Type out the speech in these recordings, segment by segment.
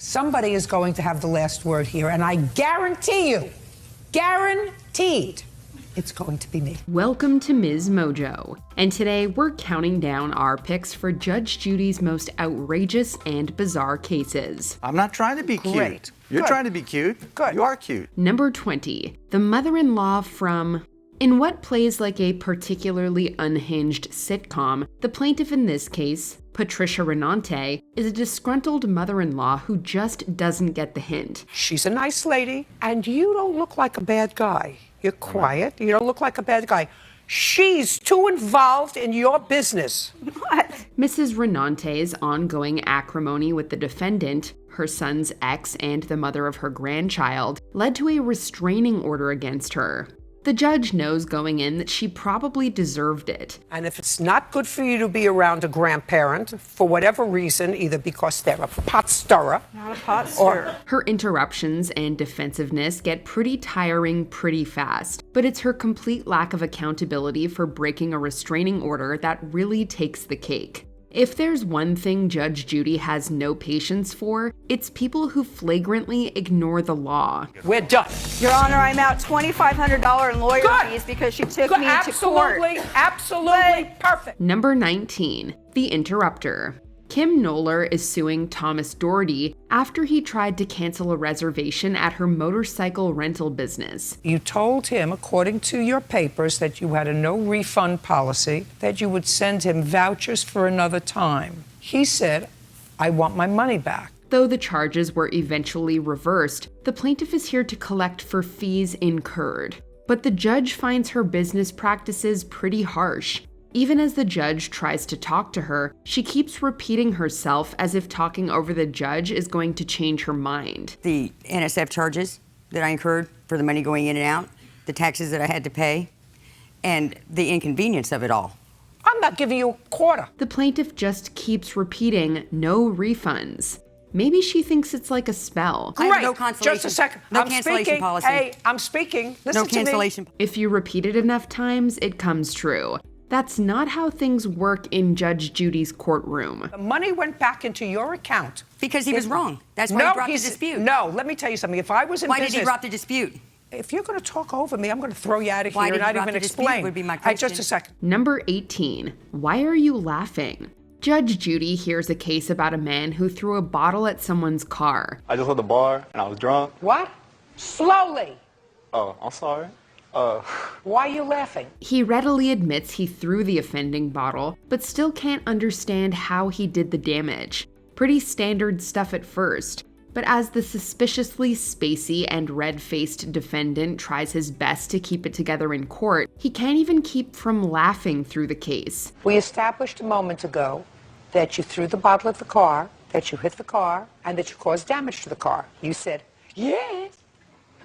Somebody is going to have the last word here, and I guarantee you, guaranteed, it's going to be me. Welcome to MsMojo, and today we're counting down our picks for Judge Judy's most outrageous and bizarre cases. I'm not trying to be cute. You're trying to be cute. Good. You are cute. Number 20, the mother-in-law from... In what plays like a particularly unhinged sitcom, the plaintiff in this case, Patricia Renante, is a disgruntled mother-in-law who just doesn't get the hint. She's a nice lady, and you don't look like a bad guy. You're quiet. You don't look like a bad guy. She's too involved in your business. What? Mrs. Renante's ongoing acrimony with the defendant, her son's ex, and the mother of her grandchild led to a restraining order against her. The judge knows going in that she probably deserved it. And if it's not good for you to be around a grandparent, for whatever reason, either because they're a pot stirrer, Not a pot stirrer. Her interruptions and defensiveness get pretty tiring pretty fast, but it's her complete lack of accountability for breaking a restraining order that really takes the cake. If there's one thing Judge Judy has no patience for, it's people who flagrantly ignore the law. we're done. Your Honor, I'm out $2,500 in lawyer Good. fees because she took Good. me to court. Absolutely perfect. Number 19, the Interruptor. Kim Knoller is suing Thomas Doherty after he tried to cancel a reservation at her motorcycle rental business. You told him, according to your papers, that you had a no refund policy, that you would send him vouchers for another time. He said, I want my money back. Though the charges were eventually reversed, the plaintiff is here to collect for fees incurred. But the judge finds her business practices pretty harsh. Even as the judge tries to talk to her, she keeps repeating herself as if talking over the judge is going to change her mind. The NSF charges that I incurred for the money going in and out, the taxes that I had to pay, and the inconvenience of it all. I'm not giving you a quarter. The plaintiff just keeps repeating, no refunds. Maybe she thinks it's like a spell. I have Great. no cancellation. Just a second. No I'm cancellation speaking. policy. Hey, I'm speaking. Listen No to me. cancellation. If you repeat it enough times, it comes true. That's not how things work in Judge Judy's courtroom. The money went back into your account. Because he was wrong. That's why he dropped the dispute. No, let me tell you something. If I was in Why business... did he drop the dispute? If you're going to talk over me, I'm going to throw you out of Why here did and he not drop even the dispute explain. would be my Hey, just question. a second. Number 18, why are you laughing? Judge Judy hears a case about a man who threw a bottle at someone's car. I just left the bar and I was drunk. What? Slowly. Oh, I'm sorry. Why are you laughing? He readily admits he threw the offending bottle, but still can't understand how he did the damage. Pretty standard stuff at first, but as the suspiciously spacey and red-faced defendant tries his best to keep it together in court, he can't even keep from laughing through the case. We established a moment ago that you threw the bottle at the car, that you hit the car, and that you caused damage to the car. You said, yes,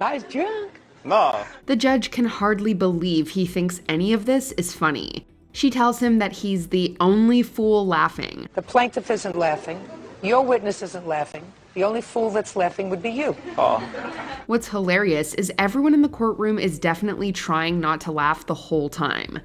guy's drunk. Nah. The judge can hardly believe he thinks any of this is funny. She tells him that he's the only fool laughing. The plaintiff isn't laughing. Your witness isn't laughing. The only fool that's laughing would be you. What's hilarious is everyone in the courtroom is definitely trying not to laugh the whole time.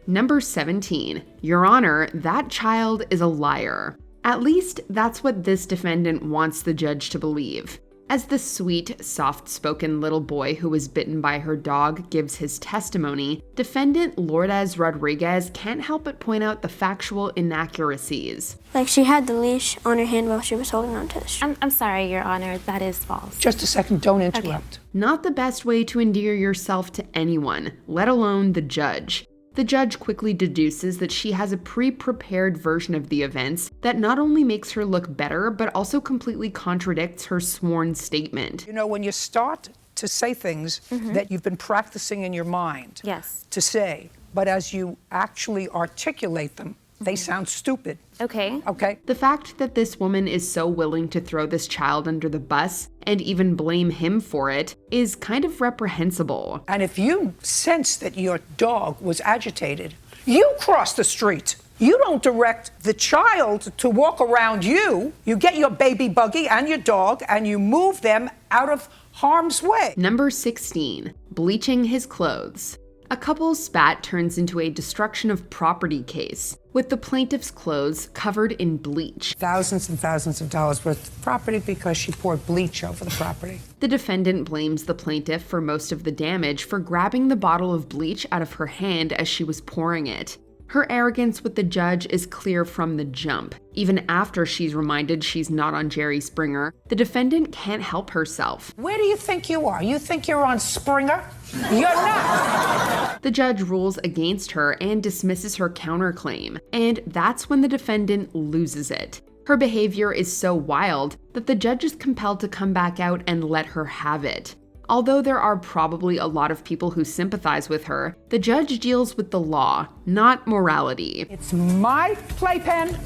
Number 17, Your Honor, that child is a liar. At least that's what this defendant wants the judge to believe. As the sweet, soft-spoken little boy who was bitten by her dog gives his testimony, defendant Loards Rodriguez can't help but point out the factual inaccuracies. Like, she had the leash on her hand while she was holding on to the strap. I'm sorry, Your Honor, that is false. Just a second, don't interrupt. Not the best way to endear yourself to anyone, let alone the judge. The judge quickly deduces that she has a pre-prepared version of the events that not only makes her look better, but also completely contradicts her sworn statement. You know, when you start to say things that you've been practicing in your mind Yes. to say, but as you actually articulate them, they sound stupid. Okay. Okay? The fact that this woman is so willing to throw this child under the bus and even blame him for it is kind of reprehensible. And if you sense that your dog was agitated, you cross the street. You don't direct the child to walk around you. You get your baby buggy and your dog and you move them out of harm's way. Number 16, bleaching his clothes. A couple's spat turns into a destruction of property case, with the plaintiff's clothes covered in bleach. Thousands and thousands of dollars worth of property because she poured bleach over the property. The defendant blames the plaintiff for most of the damage for grabbing the bottle of bleach out of her hand as she was pouring it. Her arrogance with the judge is clear from the jump. Even after she's reminded she's not on Jerry Springer, the defendant can't help herself. Where do you think you are? You think you're on Springer? You're not. The judge rules against her and dismisses her counterclaim, and that's when the defendant loses it. Her behavior is so wild that the judge is compelled to come back out and let her have it. Although there are probably a lot of people who sympathize with her, the judge deals with the law, not morality. It's my playpen.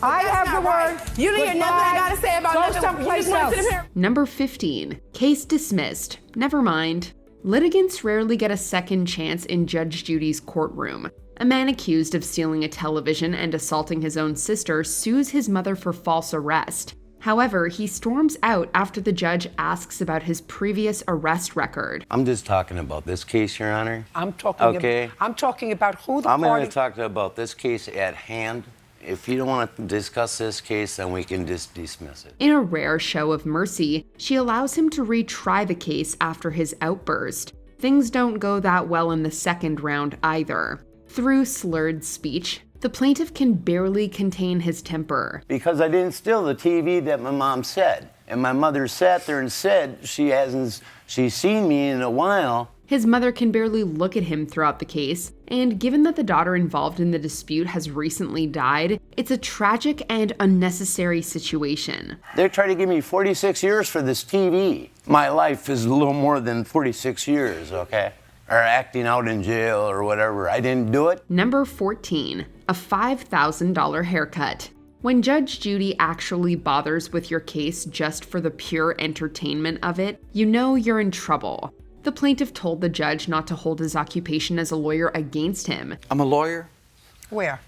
I have the word. You didn't hear nothing I gotta say about Go nothing. someplace You just else. wanna sit here. Number 15. Case dismissed. Never mind. Litigants rarely get a second chance in Judge Judy's courtroom. A man accused of stealing a television and assaulting his own sister sues his mother for false arrest. However, he storms out after the judge asks about his previous arrest record. I'm just talking about this case, Your Honor. I'm talking about who the I'm party... going to talk about this case at hand. If you don't want to discuss this case, then we can just dismiss it. In a rare show of mercy, she allows him to retry the case after his outburst. Things don't go that well in the second round either. Through slurred speech, the plaintiff can barely contain his temper. Because I didn't steal the TV that my mom said. And my mother sat there and said she's seen me in a while. His mother can barely look at him throughout the case, and given that the daughter involved in the dispute has recently died, it's a tragic and unnecessary situation. They're trying to give me 46 years for this TV. My life is a little more than 46 years, okay? Or acting out in jail or whatever. I didn't do it. Number 14, a $5,000 haircut. When Judge Judy actually bothers with your case just for the pure entertainment of it, you know you're in trouble. The plaintiff told the judge not to hold his occupation as a lawyer against him. I'm a lawyer. Where?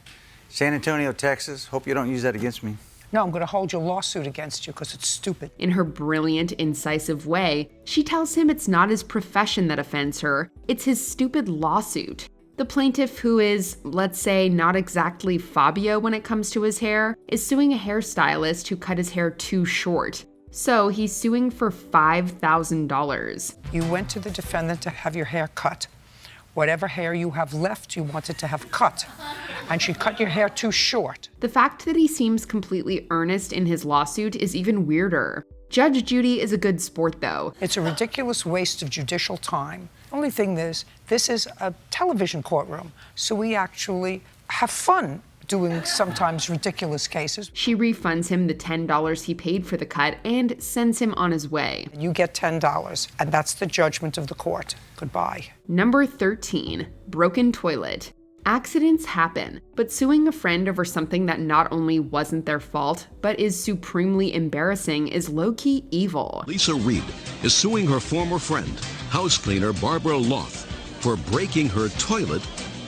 San Antonio, Texas. Hope you don't use that against me. No, I'm going to hold your lawsuit against you because it's stupid. In her brilliant, incisive way, she tells him it's not his profession that offends her, it's his stupid lawsuit. The plaintiff, who is, let's say, not exactly Fabio when it comes to his hair, is suing a hairstylist who cut his hair too short. So he's suing for $5,000. You went to the defendant to have your hair cut. Whatever hair you have left, you wanted to have cut. And she cut your hair too short. The fact that he seems completely earnest in his lawsuit is even weirder. Judge Judy is a good sport, though. It's a ridiculous waste of judicial time. Only thing is, this is a television courtroom, so we actually have fun doing sometimes ridiculous cases. She refunds him the $10 he paid for the cut and sends him on his way. You get $10, and that's the judgment of the court. Goodbye. Number 13, broken toilet. Accidents happen, but suing a friend over something that not only wasn't their fault, but is supremely embarrassing is low-key evil. Lisa Reed is suing her former friend, house cleaner Barbara Loth, for breaking her toilet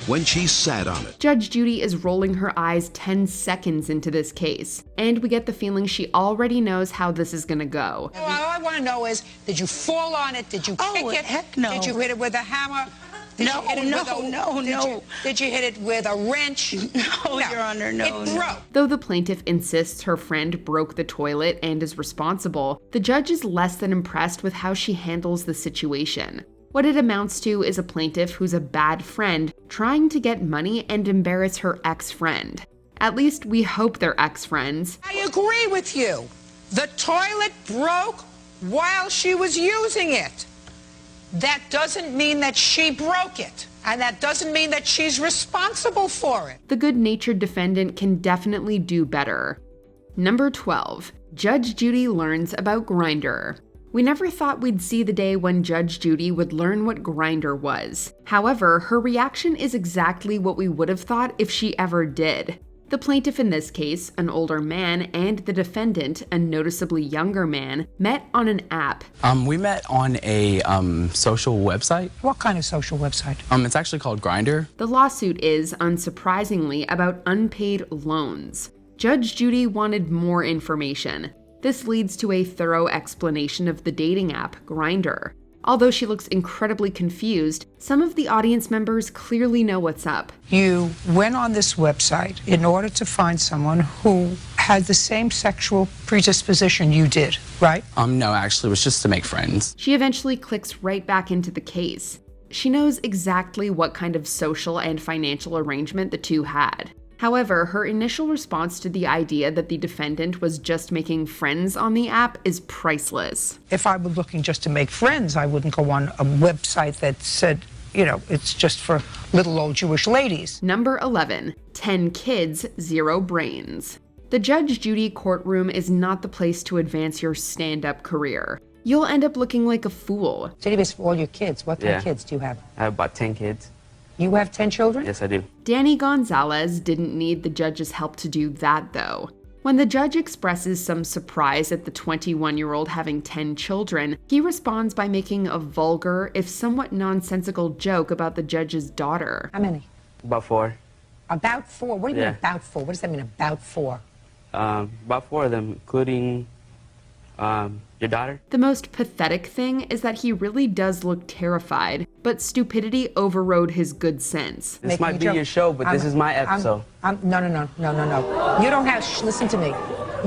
when she sat on it. Judge Judy is rolling her eyes 10 seconds into this case, and we get the feeling she already knows how this is gonna go. All I want to know is, did you fall on it? Did you kick it? Heck no. Did you hit it with a hammer? Did No, you hit it no. Did you hit it with a wrench? No, Your Honor, no. It broke. Though the plaintiff insists her friend broke the toilet and is responsible, the judge is less than impressed with how she handles the situation. What it amounts to is a plaintiff who's a bad friend trying to get money and embarrass her ex-friend. At least we hope they're ex-friends. I agree with you. The toilet broke while she was using it. That doesn't mean that she broke it. And that doesn't mean that she's responsible for it. The good-natured defendant can definitely do better. Number 12, Judge Judy learns about Grindr. We never thought we'd see the day when Judge Judy would learn what Grindr was. However, her reaction is exactly what we would have thought if she ever did. The plaintiff in this case, an older man, and the defendant, a noticeably younger man, met on an app. We met on a social website. What kind of social website? It's actually called Grindr. The lawsuit is, unsurprisingly, about unpaid loans. Judge Judy wanted more information. This leads to a thorough explanation of the dating app, Grindr. Although she looks incredibly confused, some of the audience members clearly know what's up. You went on this website in order to find someone who had the same sexual predisposition you did, right? No, actually, it was just to make friends. She eventually clicks right back into the case. She knows exactly what kind of social and financial arrangement the two had. However, her initial response to the idea that the defendant was just making friends on the app is priceless. If I were looking just to make friends, I wouldn't go on a website that said, you know, it's just for little old Jewish ladies. Number 11, 10 kids, 0 brains. The Judge Judy courtroom is not the place to advance your stand-up career. You'll end up looking like a fool. Database for all your kids. What kind of kids do you have? I have about 10 kids. You have 10 children? Yes, I do. Danny Gonzalez didn't need the judge's help to do that, though. When the judge expresses some surprise at the 21-year-old having 10 children, he responds by making a vulgar, if somewhat nonsensical joke about the judge's daughter. How many? About 4. About 4? What do you mean about 4? What does that mean, about 4? About 4 of them, including your daughter. The most pathetic thing is that he really does look terrified, but stupidity overrode his good sense. This might be your show, but this is my episode. No. You don't have, listen to me.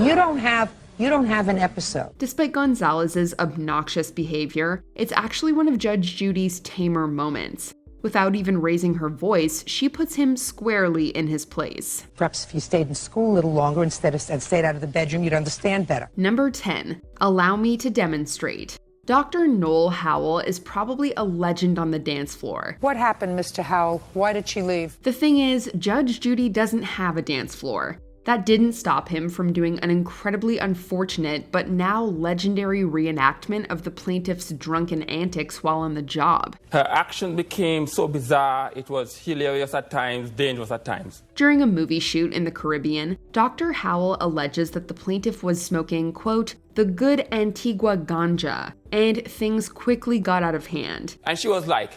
You don't have an episode. Despite Gonzalez's obnoxious behavior, it's actually one of Judge Judy's tamer moments. Without even raising her voice, she puts him squarely in his place. Perhaps if you stayed in school a little longer and stayed out of the bedroom, you'd understand better. Number 10, allow me to demonstrate. Dr. Noel Howell is probably a legend on the dance floor. What happened, Mr. Howell? Why did she leave? The thing is, Judge Judy doesn't have a dance floor. That didn't stop him from doing an incredibly unfortunate but now legendary reenactment of the plaintiff's drunken antics while on the job. Her action became so bizarre, it was hilarious at times, dangerous at times. During a movie shoot in the Caribbean, Dr. Howell alleges that the plaintiff was smoking, quote, the good Antigua ganja, and things quickly got out of hand. And she was like,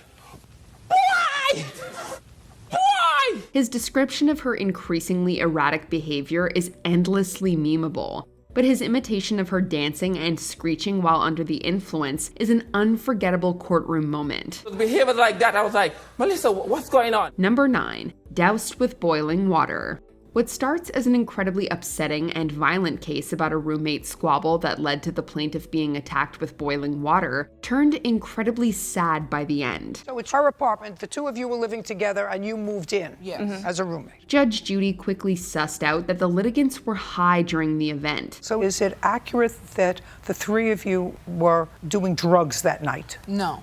why? Why? His description of her increasingly erratic behavior is endlessly memeable, but his imitation of her dancing and screeching while under the influence is an unforgettable courtroom moment. Behavior like that, I was like, Melissa, what's going on? Number 9, doused with boiling water. What starts as an incredibly upsetting and violent case about a roommate squabble that led to the plaintiff being attacked with boiling water turned incredibly sad by the end. So it's her apartment, the two of you were living together, and you moved in as a roommate. Judge Judy quickly sussed out that the litigants were high during the event. So is it accurate that the three of you were doing drugs that night? No,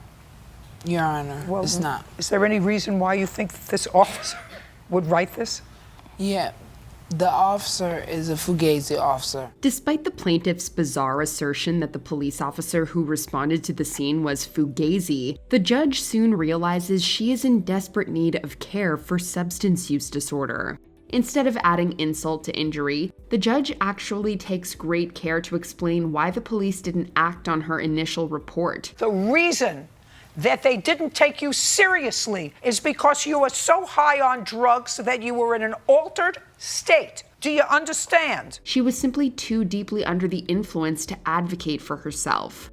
Your Honor, it's not. Is there any reason why you think that this officer would write this? Yeah, the officer is a Fugazi officer. Despite the plaintiff's bizarre assertion that the police officer who responded to the scene was Fugazi, the judge soon realizes she is in desperate need of care for substance use disorder. Instead of adding insult to injury, the judge actually takes great care to explain why the police didn't act on her initial report. The reason that they didn't take you seriously is because you were so high on drugs that you were in an altered state. Do you understand? She was simply too deeply under the influence to advocate for herself.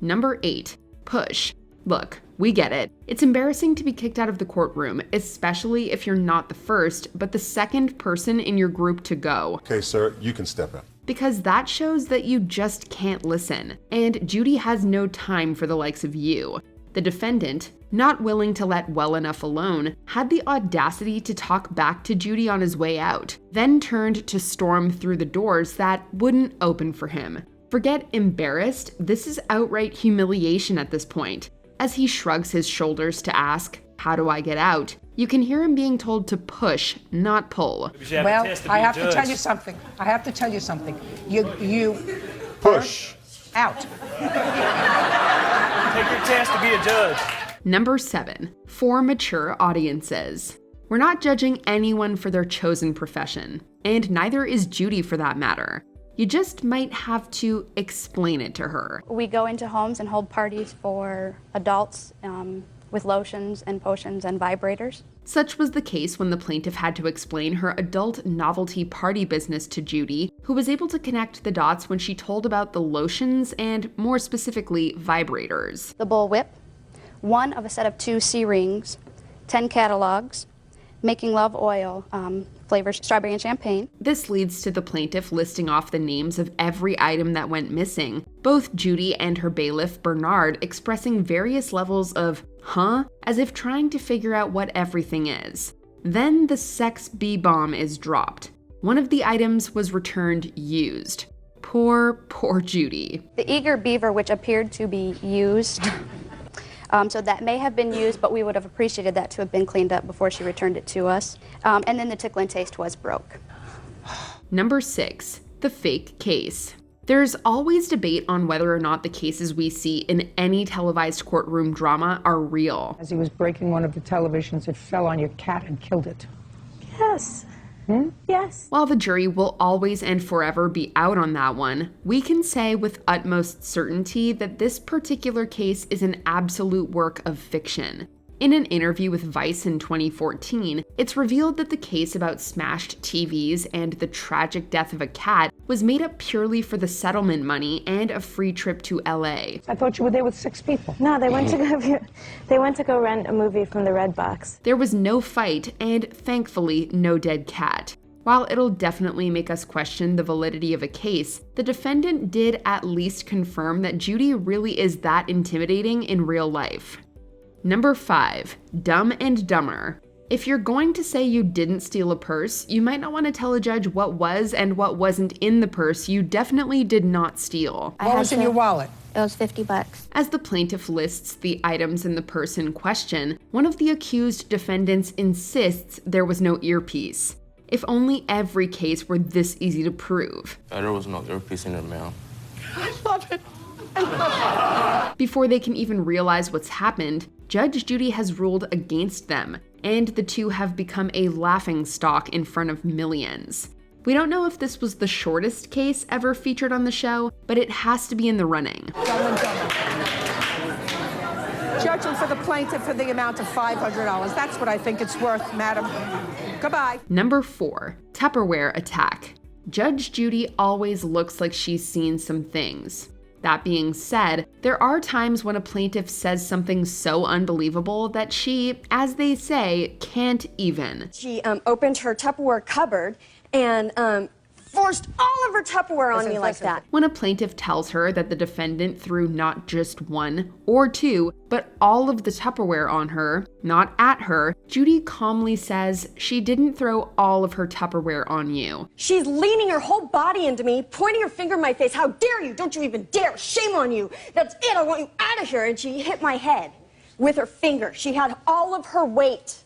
Number 8, push. Look, we get it. It's embarrassing to be kicked out of the courtroom, especially if you're not the first, but the second person in your group to go. Okay, sir, you can step out. Because that shows that you just can't listen, and Judy has no time for the likes of you. The defendant, not willing to let well enough alone, had the audacity to talk back to Judy on his way out, then turned to storm through the doors that wouldn't open for him. Forget embarrassed, this is outright humiliation at this point. As he shrugs his shoulders to ask, "How do I get out?" you can hear him being told to push, not pull. Well, I have to tell you something. You push. Out. Take your chance to be a judge. Number 7, for mature audiences. We're not judging anyone for their chosen profession, and neither is Judy for that matter. You just might have to explain it to her. We go into homes and hold parties for adults with lotions and potions and vibrators. Such was the case when the plaintiff had to explain her adult novelty party business to Judy, who was able to connect the dots when she told about the lotions and, more specifically, vibrators. The Bull Whip, one of a set of 2 C-rings, 10 catalogs, Making Love oil, flavors strawberry and champagne. This leads to the plaintiff listing off the names of every item that went missing, both Judy and her bailiff, Bernard, expressing various levels of huh, as if trying to figure out what everything is. Then the sex B-bomb is dropped. One of the items was returned used. Poor Judy. The eager beaver, which appeared to be used. So that may have been used, but we would have appreciated that to have been cleaned up before she returned it to us. And then the tickle and taste was broke. Number 6, the fake case. There's always debate on whether or not the cases we see in any televised courtroom drama are real. As he was breaking one of the televisions, it fell on your cat and killed it. Yes. Yes. While the jury will always and forever be out on that one, we can say with utmost certainty that this particular case is an absolute work of fiction. In an interview with Vice in 2014, it's revealed that the case about smashed TVs and the tragic death of a cat was made up purely for the settlement money and a free trip to LA. I thought you were there with 6 people. No, they went to go rent a movie from the Red Box. There was no fight and, thankfully, no dead cat. While it'll definitely make us question the validity of a case, the defendant did at least confirm that Judy really is that intimidating in real life. Number 5, Dumb and Dumber. If you're going to say you didn't steal a purse, you might not want to tell a judge what was and what wasn't in the purse you definitely did not steal. What was in your wallet? It was $50. As the plaintiff lists the items in the purse in question, one of the accused defendants insists there was no earpiece. If only every case were this easy to prove. There was no earpiece in her mouth. I love it. Before they can even realize what's happened, Judge Judy has ruled against them, and the two have become a laughingstock in front of millions. We don't know if this was the shortest case ever featured on the show, but it has to be in the running. Judging for the plaintiff for the amount of $500. That's what I think it's worth, madam. Goodbye. Number 4, Tupperware attack. Judge Judy always looks like she's seen some things. That being said, there are times when a plaintiff says something so unbelievable that she, as they say, can't even. She opened her Tupperware cupboard and forced all of her Tupperware on me like that. When a plaintiff tells her that the defendant threw not just 1 or 2, but all of the Tupperware on her, not at her, Judy calmly says she didn't throw all of her Tupperware on you. She's leaning her whole body into me, pointing her finger in my face. How dare you? Don't you even dare. Shame on you. That's it. I want you out of here. And she hit my head with her finger. She had all of her weight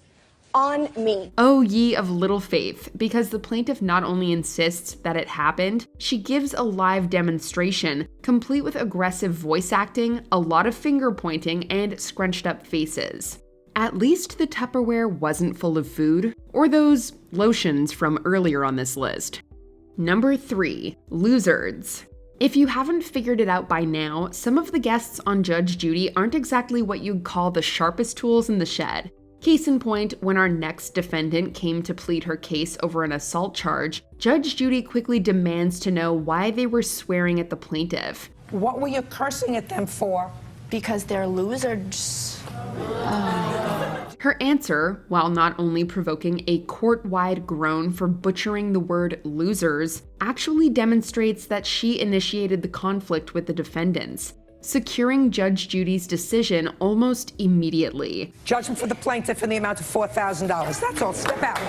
on me. Oh, ye of little faith, because the plaintiff not only insists that it happened, she gives a live demonstration, complete with aggressive voice acting, a lot of finger pointing, and scrunched up faces. At least the Tupperware wasn't full of food, or those lotions from earlier on this list. Number 3, Loards. If you haven't figured it out by now, some of the guests on Judge Judy aren't exactly what you'd call the sharpest tools in the shed. Case in point, when our next defendant came to plead her case over an assault charge, Judge Judy quickly demands to know why they were swearing at the plaintiff. What were you cursing at them for? Because they're losers. Her answer, while not only provoking a court-wide groan for butchering the word losers, actually demonstrates that she initiated the conflict with the defendants, securing Judge Judy's decision almost immediately. Judgment for the plaintiff in the amount of $4,000. That's all. Step out.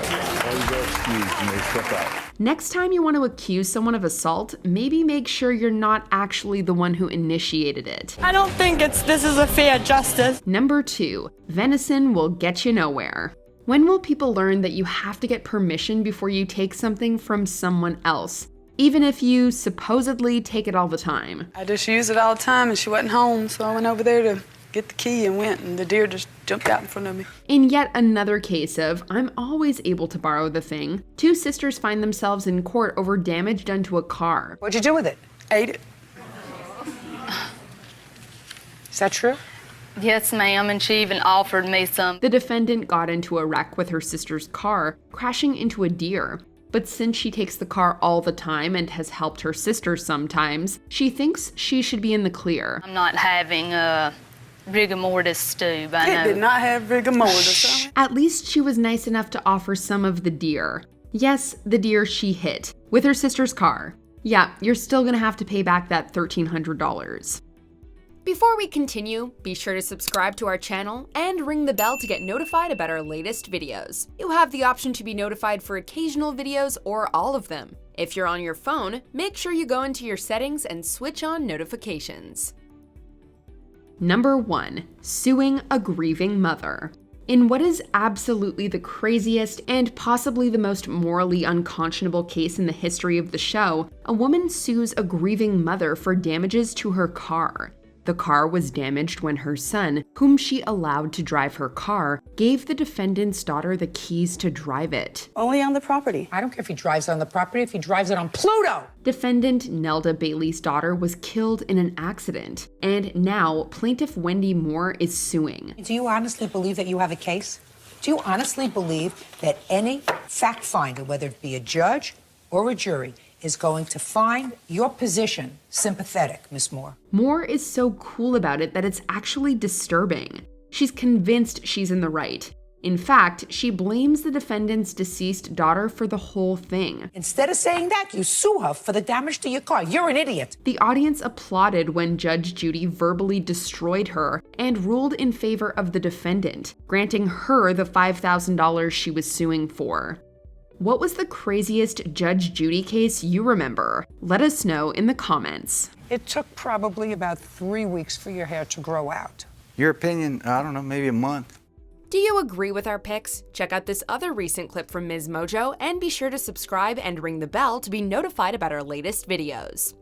Next time you want to accuse someone of assault, maybe make sure you're not actually the one who initiated it. I don't think this is a fair justice. Number 2, venison will get you nowhere. When will people learn that you have to get permission before you take something from someone else, even if you supposedly take it all the time? I just use it all the time, and she wasn't home, so I went over there to get the key and went, and the deer just jumped out in front of me. In yet another case of I'm always able to borrow the thing, 2 sisters find themselves in court over damage done to a car. What'd you do with it? Ate it. Is that true? Yes, ma'am, and she even offered me some. The defendant got into a wreck with her sister's car, crashing into a deer. But since she takes the car all the time and has helped her sister sometimes, she thinks she should be in the clear. I'm not having a rigor mortis stew, I know. It did not have rigor mortis. At least she was nice enough to offer some of the deer. Yes, the deer she hit, with her sister's car. Yeah, you're still gonna have to pay back that $1,300. Before we continue, be sure to subscribe to our channel and ring the bell to get notified about our latest videos. You have the option to be notified for occasional videos or all of them. If you're on your phone, make sure you go into your settings and switch on notifications. Number 1. Suing a grieving mother. In what is absolutely the craziest and possibly the most morally unconscionable case in the history of the show, a woman sues a grieving mother for damages to her car. The car was damaged when her son, whom she allowed to drive her car, gave the defendant's daughter the keys to drive it. Only on the property. I don't care if he drives on the property, if he drives it on Pluto. Defendant Nelda Bailey's daughter was killed in an accident, and now plaintiff Wendy Moore is suing. Do you honestly believe that you have a case? Do you honestly believe that any fact finder, whether it be a judge or a jury, is going to find your position sympathetic, Miss Moore? Moore is so cool about it that it's actually disturbing. She's convinced she's in the right. In fact, she blames the defendant's deceased daughter for the whole thing. Instead of saying that, you sue her for the damage to your car. You're an idiot. The audience applauded when Judge Judy verbally destroyed her and ruled in favor of the defendant, granting her the $5,000 she was suing for. What was the craziest Judge Judy case you remember? Let us know in the comments. It took probably about 3 weeks for your hair to grow out. Your opinion, I don't know, maybe a month. Do you agree with our picks? Check out this other recent clip from MsMojo and be sure to subscribe and ring the bell to be notified about our latest videos.